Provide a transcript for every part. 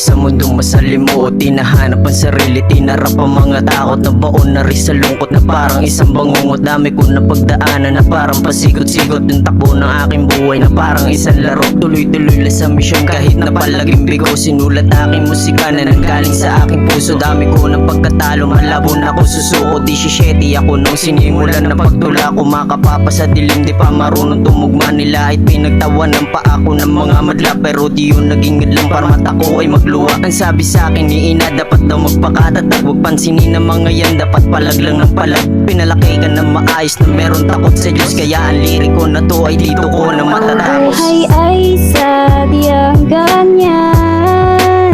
sa mundong masalimuot, tinahanap ang sarili, tinarap ang mga takot na baon na rin sa lungkot na parang isang bangungot. Dami ko na pagdaanan na parang pasigot-sigot, yung takbo ng aking buhay na parang isang laro. Tuloy-tuloy lang sa misyon kahit na palaging bigo, sinulat aking musika na nanggaling sa aking puso. Dami ko ng pagkatalo, malabo na ako susuko. 17 ako nung sinimulan na pagtula, kumakapapa sa dilim, di pa marunong tumugma. Nilahit pinagtawanan pa ako ng mga madla, pero di yun naging lang para mata ko ay magluwa. Ang sabi sa akin ni ina, dapat daw magpakatatag, huwag pansinin ng mga yan, dapat palaglang ng palag. Pinalaki ka na maayos na meron takot sa Diyos, kaya ang liriko na to ay dito ko na matatapos. Buhay ay sadyang ganyan,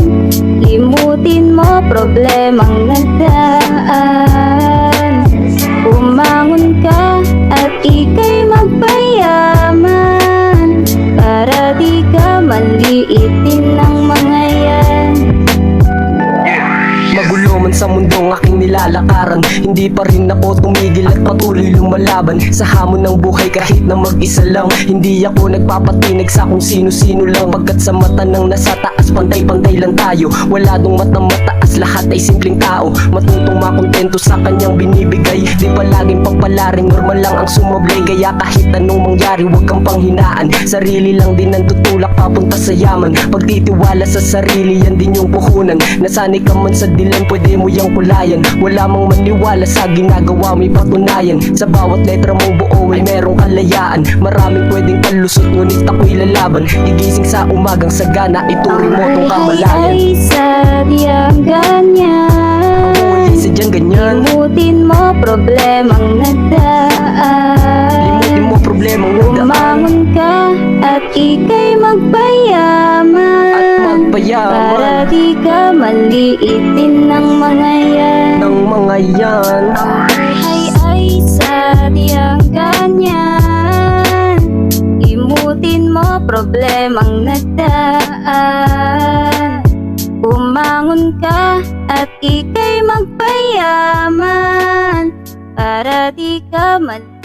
limutin mo problemang nagdaan. Bumangon ka at ika'y magpayaman, para di ka maliitin ng mga yan. Magulo man sa mundong aking nilalakaran, hindi pa rin ako tumigil at patuloy lumalaban sa hamon ng buhay kahit na mag-isa lang. Hindi ako nagpapatinig sa kung sino-sino lang, pagkat sa mata ng nasa taas pantay-pantay lang tayo. Wala dong matang mataas, lahat ay simpleng tao, matutong makontento sa kanyang binibigay. Di palaging pagpalaring, normal lang ang sumablay, kaya kahit anong mangyari huwag kang panghinaan. Sarili lang din ang tutulak papunta sa yaman, pagtitiwala sa sarili yan din yung puhunan. Nasanay ka man sa dilim, pwede mo yang kulayan. Wala mang maniwala sa ginagawa, may patunayan. Sa bawat letra mong buo ay merong kalayaan. Maraming pwedeng palusot, ngunit ako'y lalaban. Gigising sa umagang sagana, ituring mo tong kamalayan. Ay sadyang ganyan, Buhay ay sadyang ganyan, limutin mo problemang nagdaan. limutin mo problemang nagdaan. Bumangon ka at ika'y magpayaman, At magpayaman para di ka maliitin ng mga yan. ng mga yan. Buhay ay sadyang ganyan, limutin mo problemang nagdaan. Bumangon ka at ika'y magpayaman, para di ka maliitin